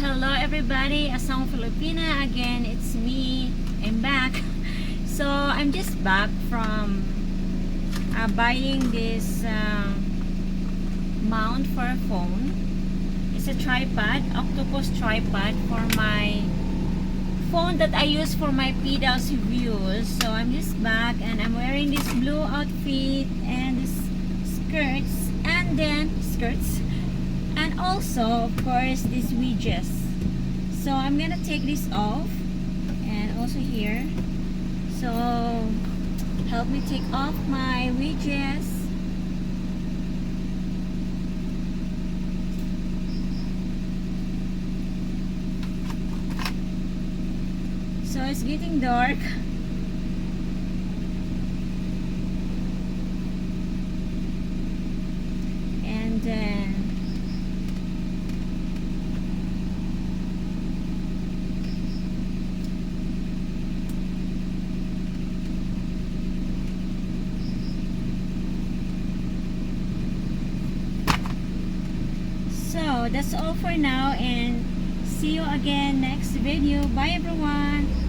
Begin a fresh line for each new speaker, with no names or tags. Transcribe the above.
Hello everybody, Asang Filipina again. It's me. I'm back. So I'm just back from buying this mount for a phone. It's a tripod, octopus tripod for my phone that I use for my PDAS reviews. So I'm just back and I'm wearing this blue outfit and this skirts and also of course these wedges. So I'm gonna take this off and also here. So help me take off my wedges. So it's getting dark. And then so that's all for now, and see you again next video. Bye everyone.